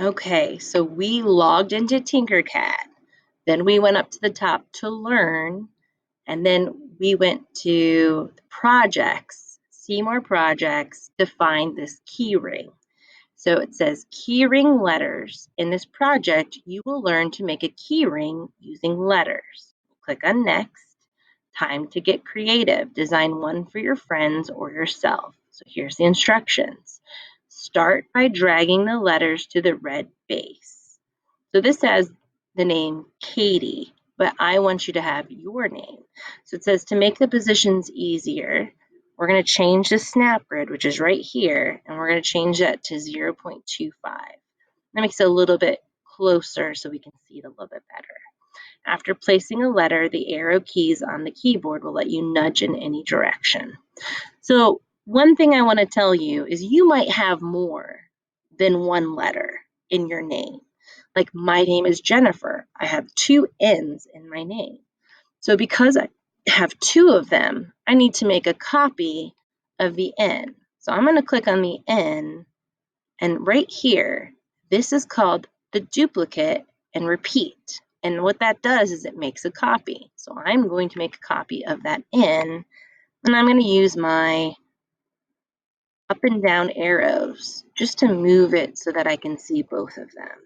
Okay, so we logged into TinkerCAD. Then we went up to the top to learn, and then we went to projects, see more projects to find this key ring. So it says key ring letters. In this project, you will learn to make a key ring using letters. Click on next. Time to get creative. Design one for your friends or yourself. So here's the instructions. Start by dragging the letters to the red base. So this has the name Katie, but I want you to have your name. So it says to make the positions easier, we're going to change the snap grid, which is right here, and we're going to change that to 0.25. That makes it a little bit closer so we can see it a little bit better. After placing a letter, the arrow keys on the keyboard will let you nudge in any direction. So one thing I want to tell you is you might have more than one letter in your name. Like my name is Jennifer. I have 2 N's in my name. So because I have 2 of them, I need to make a copy of the N. So I'm going to click on the N, and right here, this is called the duplicate and repeat. And what that does is it makes a copy. So I'm going to make a copy of that N, and I'm going to use my up and down arrows just to move it so that I can see both of them.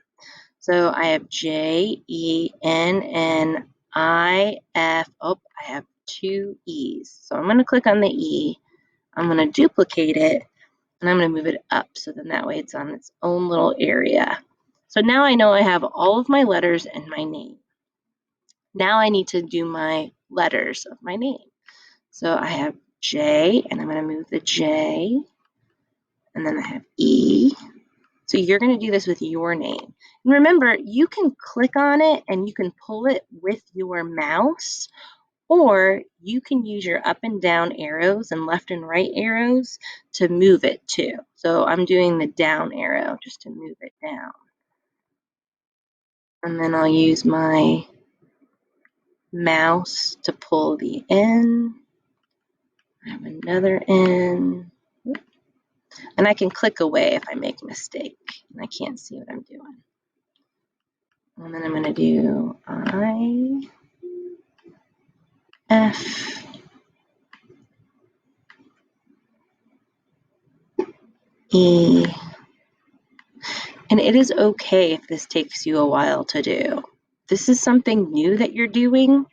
So I have J, E, N, N, I, F. Oh, I have 2 E's. So I'm going to click on the E. I'm going to duplicate it, and I'm going to move it up so then that way it's on its own little area. So now I know I have all of my letters and my name. Now I need to do my letters of my name. So I have J, and I'm going to move the J, and then I have E. So you're going to do this with your name. And remember, you can click on it and you can pull it with your mouse, or you can use your up and down arrows and left and right arrows to move it too. So I'm doing the down arrow just to move it down. And then I'll use my mouse to pull the N. I have another N. And I can click away if I make a mistake and I can't see what I'm doing. And then I'm going to do I, F, E. And it is okay if this takes you a while to do. This is something new that you're doing,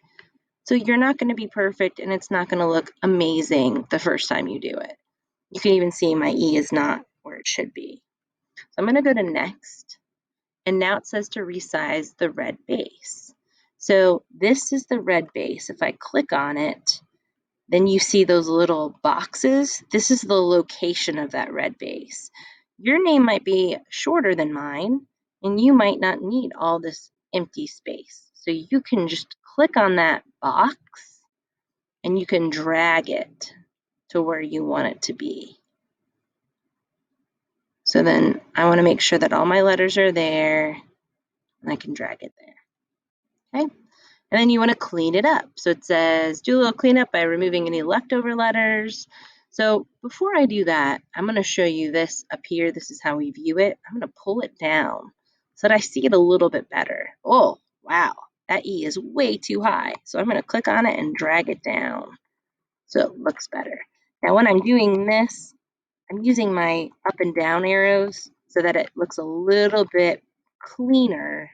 so you're not going to be perfect and it's not going to look amazing the first time you do it. You can even see my E is not where it should be. So I'm going to go to next, and now it says to resize the red base. So this is the red base. If I click on it, then you see those little boxes. This is the location of that red base. Your name might be shorter than mine, and you might not need all this empty space. So you can just click on that box, and you can drag it to where you want it to be. So then I want to make sure that all my letters are there, and I can drag it there. Okay? And then you want to clean it up. So it says, do a little cleanup by removing any leftover letters. So before I do that, I'm going to show you this up here. This is how we view it. I'm going to pull it down so that I see it a little bit better. Oh, wow, that E is way too high. So I'm going to click on it and drag it down so it looks better. Now when I'm doing this, I'm using my up and down arrows so that it looks a little bit cleaner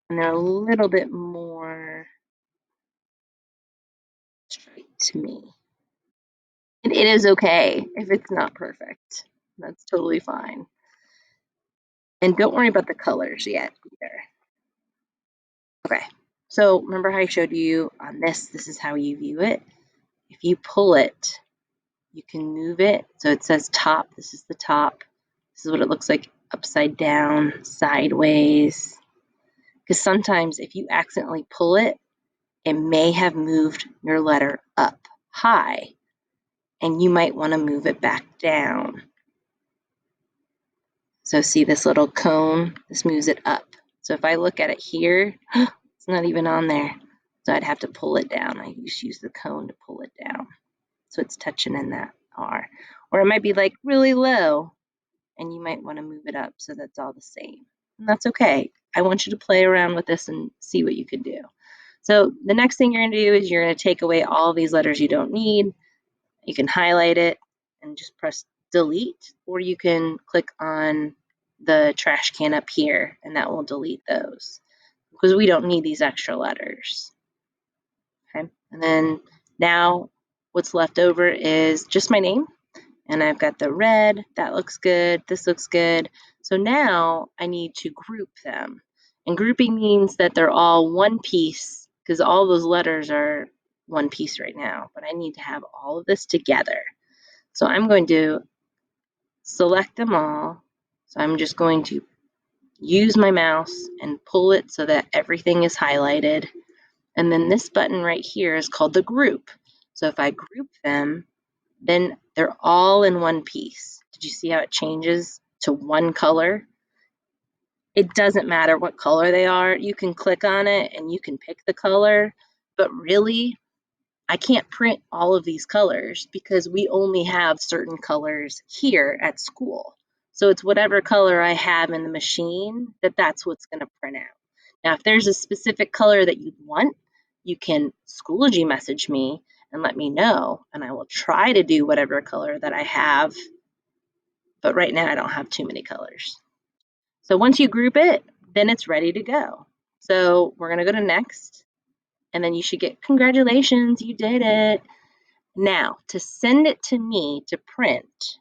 and they're a little bit more straight to me. And it is okay if it's not perfect. That's totally fine. And don't worry about the colors yet either. Okay, so remember how I showed you on this, this is how you view it. If you pull it, you can move it. So it says top, this is the top. This is what it looks like upside down, sideways. Because sometimes if you accidentally pull it, it may have moved your letter up high, and you might want to move it back down. So see this little cone? This moves it up. So if I look at it here, it's not even on there. So I'd have to pull it down. I just use the cone to pull it down. So it's touching in that R. Or it might be like really low. and you might want to move it up so that's all the same. And that's okay. I want you to play around with this and see what you can do. So the next thing you're going to do is you're going to take away all these letters you don't need. You can highlight it and just press delete, or you can click on the trash can up here and that will delete those because we don't need these extra letters. Okay, and then now what's left over is just my name, and I've got the red, that looks good, this looks good. So now I need to group them, and grouping means that they're all one piece because all those letters are one piece right now, but I need to have all of this together. So I'm going to select them all. So I'm just going to use my mouse and pull it so that everything is highlighted. And then this button right here is called the group. So if I group them, then they're all in one piece. Did you see how it changes to one color? It doesn't matter what color they are. You can click on it and you can pick the color, but really, I can't print all of these colors because we only have certain colors here at school. So it's whatever color I have in the machine that's what's going to print out. Now, if there's a specific color that you want, you can Schoology message me and let me know, and I will try to do whatever color that I have. But right now, I don't have too many colors. So once you group it, then it's ready to go. So we're going to go to next, and then you should get congratulations, you did it. Now, to send it to me to print,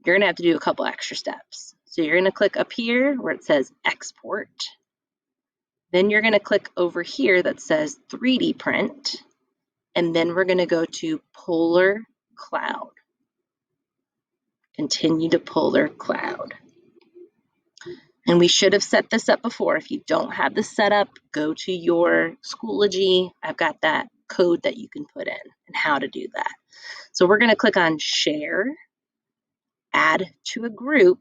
you're going to have to do a couple extra steps. So you're going to click up here where it says export. Then you're going to click over here that says 3D print. And then we're going to go to Polar Cloud. Continue to Polar Cloud. And we should have set this up before. If you don't have this set up, go to your Schoology. I've got that code that you can put in and how to do that. So we're going to click on Share, Add to a Group,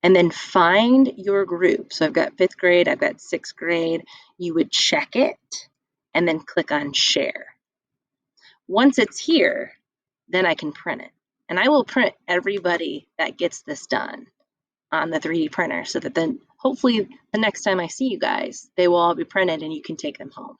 and then find your group. So I've got 5th grade, I've got 6th grade. You would check it and then click on Share. Once it's here, then I can print it. And I will print everybody that gets this done on the 3D printer so that then hopefully the next time I see you guys, they will all be printed and you can take them home.